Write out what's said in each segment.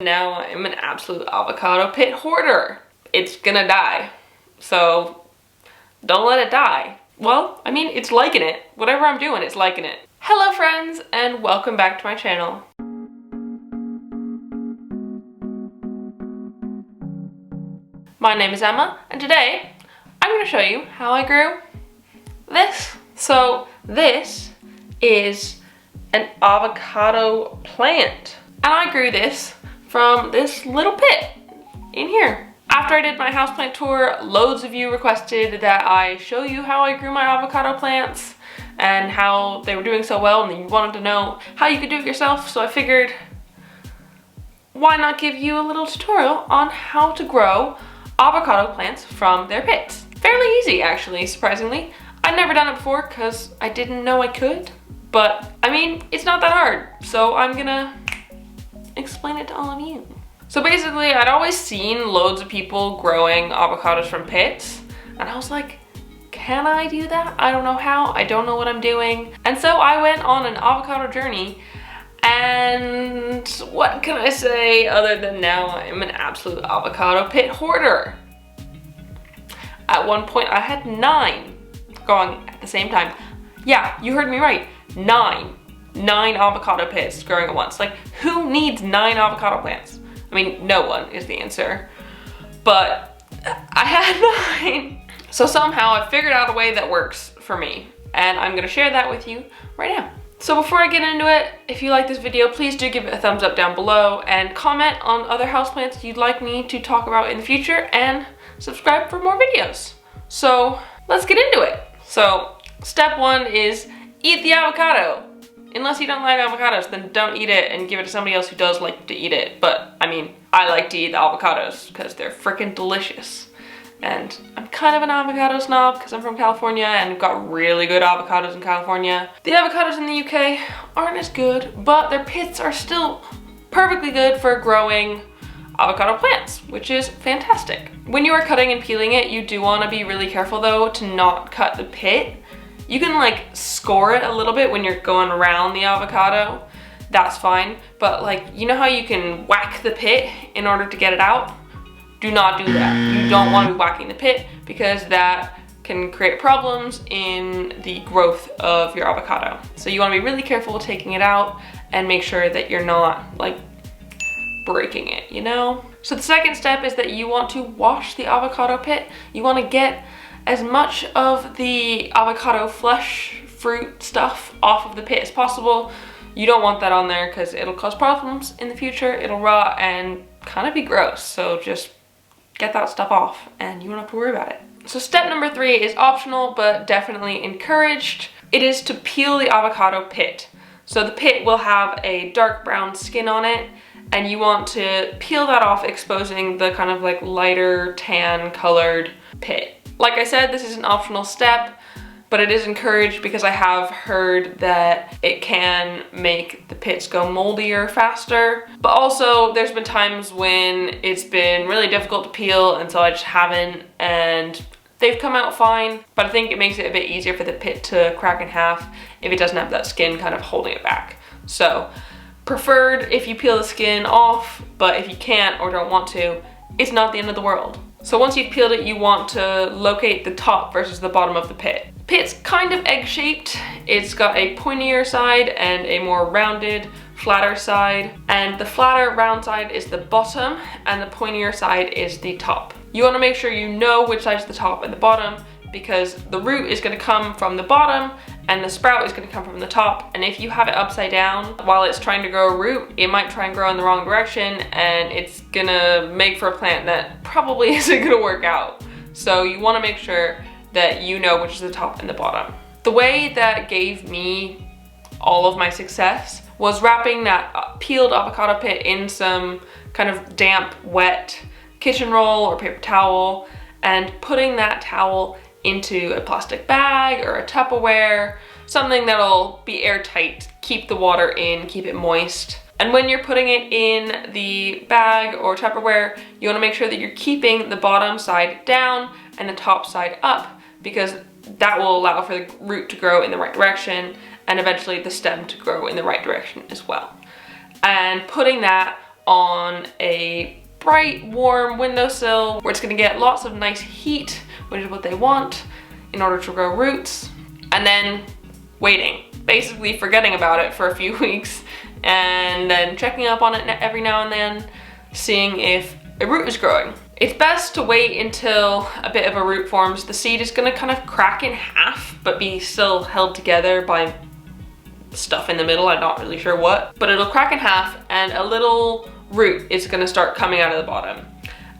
now I'm an absolute avocado pit hoarder. It's gonna die, so don't let it die. Well, I mean, it's liking it. Whatever I'm doing, it's liking it. Hello friends, and welcome back to my channel. My name is Emma, and today I'm going to show you how I grew this. So this is an avocado plant, and I grew this from this little pit in here. After I did my houseplant tour, loads of you requested that I show you how I grew my avocado plants and how they were doing so well, and you wanted to know how you could do it yourself, so I figured why not give you a little tutorial on how to grow avocado plants from their pits. Fairly easy, actually, surprisingly. I'd never done it before because I didn't know I could, but I mean, it's not that hard, so I'm gonna explain it to all of you. So basically, I'd always seen loads of people growing avocados from pits, and I was like, can I do that? I don't know how, I don't know what I'm doing. And so I went on an avocado journey, and what can I say other than now I'm an absolute avocado pit hoarder. At one point I had 9 going at the same time. Yeah, you heard me right, 9 avocado pits growing at once. Like, who needs 9 avocado plants? I mean, no one is the answer, but I had 9. So somehow I figured out a way that works for me, and I'm gonna share that with you right now. So before I get into it, if you like this video, please do give it a thumbs up down below and comment on other houseplants you'd like me to talk about in the future, and subscribe for more videos. So let's get into it. So step 1 is eat the avocado. Unless you don't like avocados, then don't eat it and give it to somebody else who does like to eat it. But I mean, I like to eat the avocados because they're freaking delicious. And I'm kind of an avocado snob because I'm from California and we've got really good avocados in California. The avocados in the UK aren't as good, but their pits are still perfectly good for growing avocado plants, which is fantastic. When you are cutting and peeling it, you do want to be really careful though to not cut the pit. You can like score it a little bit when you're going around the avocado. That's fine, but like, you know how you can whack the pit in order to get it out? Do not do that. You don't want to be whacking the pit because that can create problems in the growth of your avocado. So you want to be really careful with taking it out and make sure that you're not like breaking it, you know? So the second step is that you want to wash the avocado pit. You want to get as much of the avocado flesh, fruit stuff off of the pit as possible. You don't want that on there because it'll cause problems in the future. It'll rot and kind of be gross. So just get that stuff off and you won't have to worry about it. So step number 3 is optional, but definitely encouraged. It is to peel the avocado pit. So the pit will have a dark brown skin on it, and you want to peel that off, exposing the kind of like lighter tan colored pit. Like I said, this is an optional step, but it is encouraged because I have heard that it can make the pits go moldier faster. But also there's been times when it's been really difficult to peel, and so I just haven't, and they've come out fine. But I think it makes it a bit easier for the pit to crack in half if it doesn't have that skin kind of holding it back. So preferred if you peel the skin off, but if you can't or don't want to, it's not the end of the world. So once you've peeled it, you want to locate the top versus the bottom of the pit. Pit's kind of egg-shaped. It's got a pointier side and a more rounded, flatter side. And the flatter, round side is the bottom, and the pointier side is the top. You want to make sure you know which side's the top and the bottom, because the root is going to come from the bottom and the sprout is going to come from the top. And if you have it upside down while it's trying to grow a root, it might try and grow in the wrong direction, and it's gonna make for a plant that probably isn't gonna work out. So you want to make sure that you know which is the top and the bottom. The way that gave me all of my success was wrapping that peeled avocado pit in some kind of damp, wet kitchen roll or paper towel, and putting that towel into a plastic bag or a Tupperware, something that'll be airtight, keep the water in, keep it moist. And when you're putting it in the bag or Tupperware, you want to make sure that you're keeping the bottom side down and the top side up, because that will allow for the root to grow in the right direction and eventually the stem to grow in the right direction as well. And putting that on a bright, warm windowsill where it's gonna get lots of nice heat, which is what they want in order to grow roots, and then waiting, basically forgetting about it for a few weeks, and then checking up on it every now and then, seeing if a root is growing. It's best to wait until a bit of a root forms. The seed is gonna kind of crack in half, but be still held together by stuff in the middle, I'm not really sure what, but it'll crack in half and a little root is gonna start coming out of the bottom.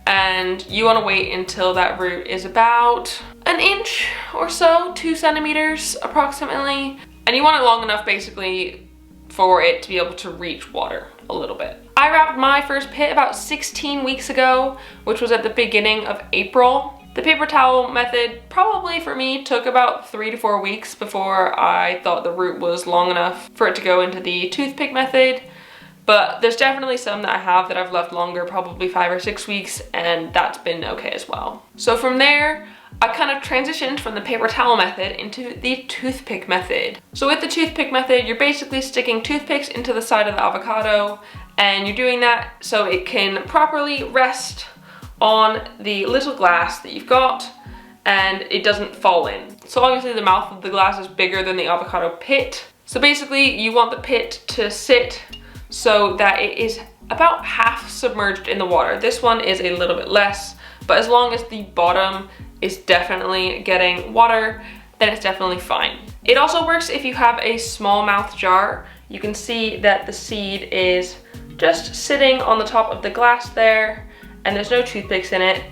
And you wanna wait until that root is about an inch or so, 2 centimeters approximately. And you want it long enough basically for it to be able to reach water a little bit. I wrapped my first pit about 16 weeks ago, which was at the beginning of April. The paper towel method probably for me took about 3 to 4 weeks before I thought the root was long enough for it to go into the toothpick method. But there's definitely some that I have that I've left longer, probably 5 or 6 weeks, and that's been okay as well. So from there, I kind of transitioned from the paper towel method into the toothpick method. So with the toothpick method, you're basically sticking toothpicks into the side of the avocado, and you're doing that so it can properly rest on the little glass that you've got and it doesn't fall in. So obviously the mouth of the glass is bigger than the avocado pit. So basically you want the pit to sit so that it is about half submerged in the water. This one is a little bit less, but as long as the bottom is definitely getting water, then it's definitely fine. It also works if you have a small mouth jar. You can see that the seed is just sitting on the top of the glass there, and there's no toothpicks in it.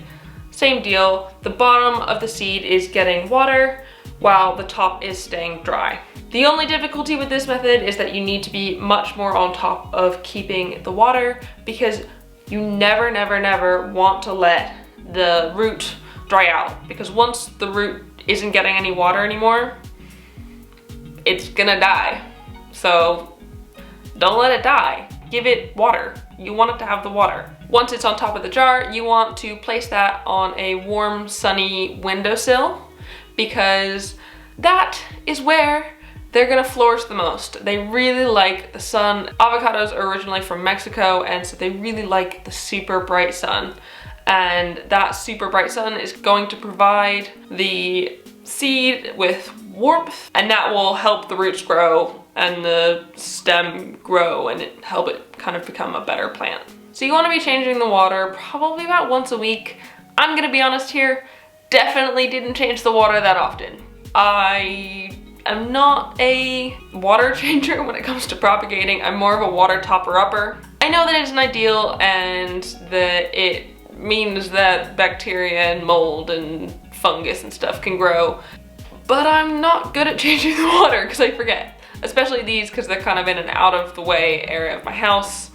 Same deal, the bottom of the seed is getting water while the top is staying dry. The only difficulty with this method is that you need to be much more on top of keeping the water, because you never, never, never want to let the root dry out, because once the root isn't getting any water anymore, it's gonna die. So don't let it die. Give it water. You want it to have the water. Once it's on top of the jar, you want to place that on a warm, sunny windowsill, because that is where they're gonna flourish the most. They really like the sun. Avocados are originally from Mexico, and so they really like the super bright sun. And that super bright sun is going to provide the seed with warmth, and that will help the roots grow and the stem grow and help it kind of become a better plant. So you want to be changing the water probably about once a week. I'm gonna be honest here, definitely didn't change the water that often. I am not a water changer when it comes to propagating. I'm more of a water topper-upper. I know that it isn't ideal and that it means that bacteria and mold and fungus and stuff can grow, but I'm not good at changing the water because I forget. Especially these, because they're kind of in an out of the way area of my house.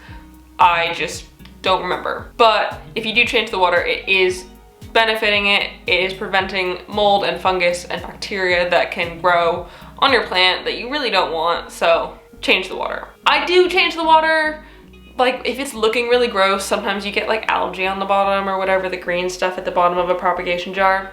I just don't remember. But if you do change the water, it is benefiting it. It is preventing mold and fungus and bacteria that can grow on your plant that you really don't want, so change the water. I do change the water, like if it's looking really gross, sometimes you get like algae on the bottom or whatever, the green stuff at the bottom of a propagation jar.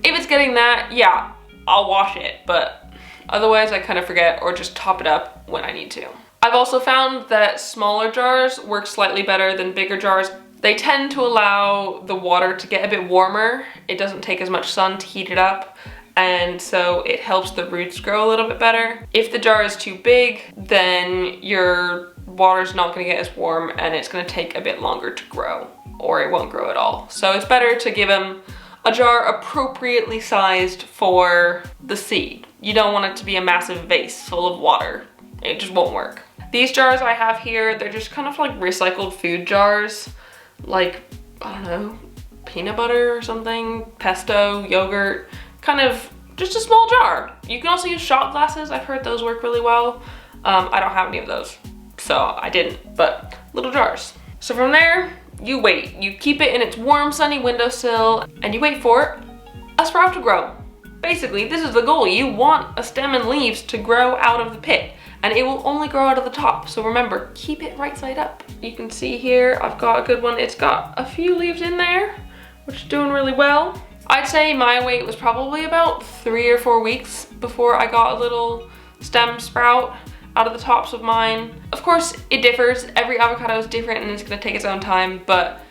If it's getting that, yeah, I'll wash it, but otherwise I kind of forget or just top it up when I need to. I've also found that smaller jars work slightly better than bigger jars. They tend to allow the water to get a bit warmer. It doesn't take as much sun to heat it up, and so it helps the roots grow a little bit better. If the jar is too big, then your water's not gonna get as warm and it's gonna take a bit longer to grow, or it won't grow at all. So it's better to give them a jar appropriately sized for the seed. You don't want it to be a massive vase full of water. It just won't work. These jars I have here, they're just kind of like recycled food jars. Like, I don't know, peanut butter or something, pesto, yogurt, kind of just a small jar. You can also use shot glasses. I've heard those work really well. I don't have any of those, so I didn't, but little jars. So from there, you wait. You keep it in its warm, sunny windowsill, and you wait for a sprout to grow. Basically, this is the goal. You want a stem and leaves to grow out of the pit, and it will only grow out of the top. So remember, keep it right side up. You can see here, I've got a good one. It's got a few leaves in there, which is doing really well. I'd say my wait was probably about 3 or 4 weeks before I got a little stem sprout. out of the tops of mine. Of course, it differs. Every avocado is different and it's gonna take its own time, but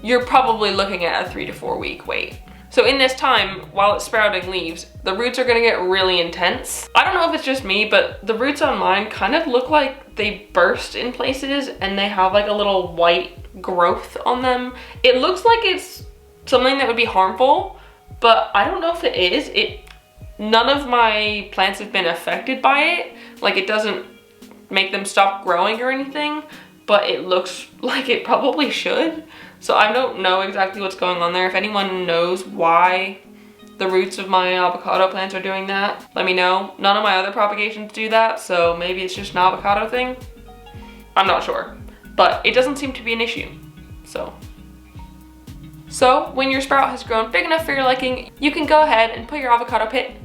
you're probably looking at a 3 to 4 week wait. So in this time, while it's sprouting leaves, the roots are gonna get really intense. I don't know if it's just me, but the roots on mine kind of look like they burst in places and they have like a little white growth on them. It looks like it's something that would be harmful, but I don't know if it is. None of my plants have been affected by it. Like, it doesn't make them stop growing or anything, but it looks like it probably should. So I don't know exactly what's going on there. If anyone knows why the roots of my avocado plants are doing that, let me know. None of my other propagations do that, so maybe it's just an avocado thing. I'm not sure, but it doesn't seem to be an issue, so. So when your sprout has grown big enough for your liking, you can go ahead and put your avocado pit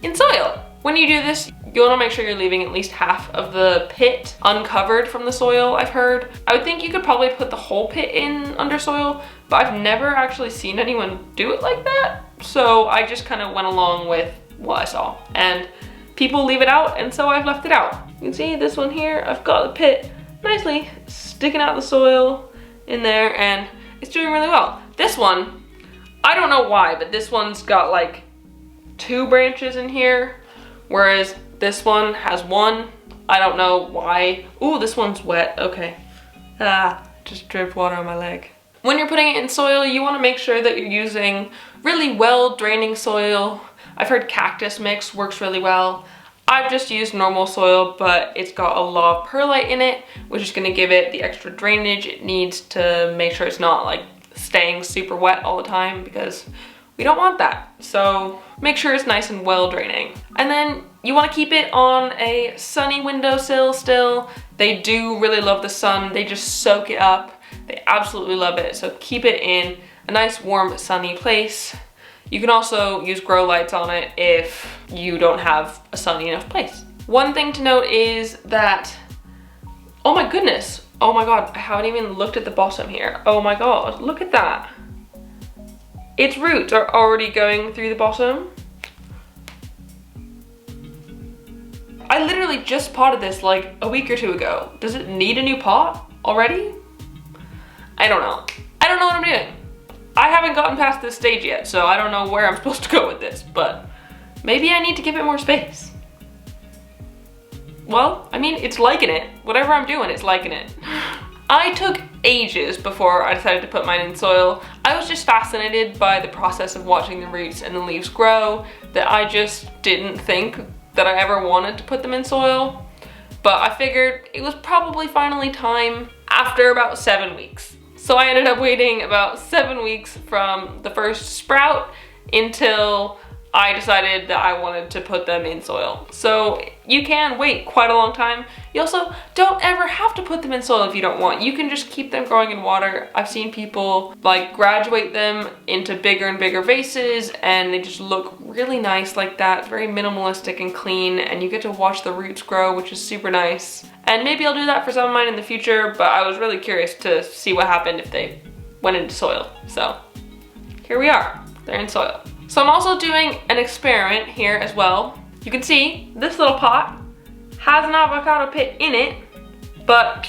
in soil. When you do this, you want to make sure you're leaving at least half of the pit uncovered from the soil, I've heard. I would think you could probably put the whole pit in under soil, but I've never actually seen anyone do it like that. So I just kind of went along with what I saw. And people leave it out, and so I've left it out. You can see this one here, I've got the pit nicely sticking out the soil in there, and it's doing really well. This one, I don't know why, but this one's got like 2 branches in here, whereas this one has 1. I don't know why. Ooh, this one's wet, okay. Just dripped water on my leg. When you're putting it in soil, you want to make sure that you're using really well draining soil. I've heard cactus mix works really well. I've just used normal soil, but it's got a lot of perlite in it, which is going to give it the extra drainage it needs to make sure it's not like staying super wet all the time, because we don't want that. So make sure it's nice and well draining. And then you want to keep it on a sunny windowsill still. They do really love the sun. They just soak it up. They absolutely love it. So keep it in a nice warm sunny place. You can also use grow lights on it if you don't have a sunny enough place. One thing to note is that, oh my goodness, oh my god, I haven't even looked at the bottom here. Oh my god, look at that. Its roots are already going through the bottom. I literally just potted this like a week or 2 ago. Does it need a new pot already? I don't know. I don't know what I'm doing. I haven't gotten past this stage yet, so I don't know where I'm supposed to go with this, but maybe I need to give it more space. Well, I mean, it's liking it. Whatever I'm doing, it's liking it. I took ages before I decided to put mine in soil. I was just fascinated by the process of watching the roots and the leaves grow, that I just didn't think that I ever wanted to put them in soil. But I figured it was probably finally time after about 7 weeks. So I ended up waiting about 7 weeks from the first sprout until I decided that I wanted to put them in soil. So you can wait quite a long time. You also don't ever have to put them in soil if you don't want. You can just keep them growing in water. I've seen people like graduate them into bigger and bigger vases, and they just look really nice like that. It's very minimalistic and clean, and you get to watch the roots grow, which is super nice. And maybe I'll do that for some of mine in the future, but I was really curious to see what happened if they went into soil. So here we are, they're in soil. So I'm also doing an experiment here as well. You can see this little pot has an avocado pit in it, but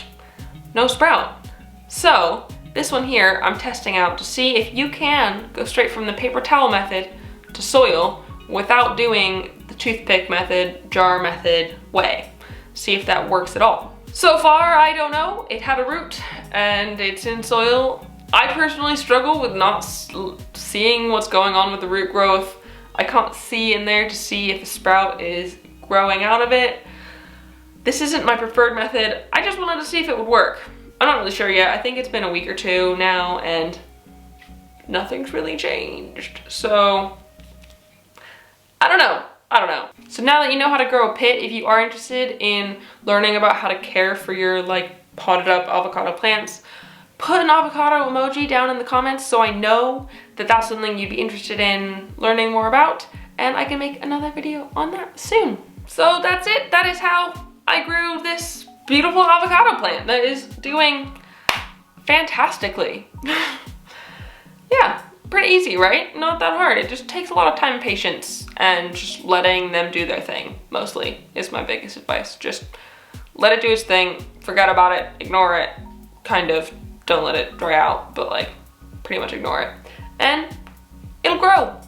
no sprout. So this one here I'm testing out to see if you can go straight from the paper towel method to soil without doing the toothpick method, jar method way. See if that works at all. So far, I don't know. It had a root and it's in soil. I personally struggle with not seeing what's going on with the root growth. I can't see in there to see if a sprout is growing out of it. This isn't my preferred method. I just wanted to see if it would work. I'm not really sure yet. I think it's been a week or 2 now and nothing's really changed. So I don't know. So now that you know how to grow a pit, if you are interested in learning about how to care for your like potted up avocado plants, put an avocado emoji down in the comments so I know that that's something you'd be interested in learning more about, and I can make another video on that soon. So that's it. That is how I grew this beautiful avocado plant that is doing fantastically. Yeah, pretty easy, right? Not that hard. It just takes a lot of time and patience and just letting them do their thing, mostly, is my biggest advice. Just let it do its thing, forget about it, ignore it, kind of, don't let it dry out, but like pretty much ignore it, and it'll grow.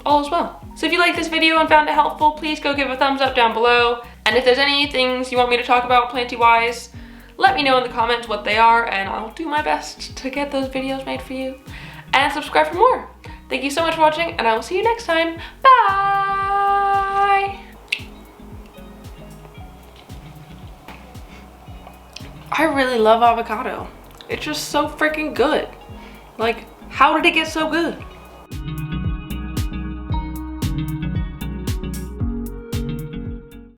All is well. So if you liked this video and found it helpful, please go give a thumbs up down below. And if there's any things you want me to talk about planty-wise, let me know in the comments what they are, and I'll do my best to get those videos made for you. And subscribe for more. Thank you so much for watching, and I will see you next time. Bye! I really love avocado. It's just so freaking good. Like, how did it get so good?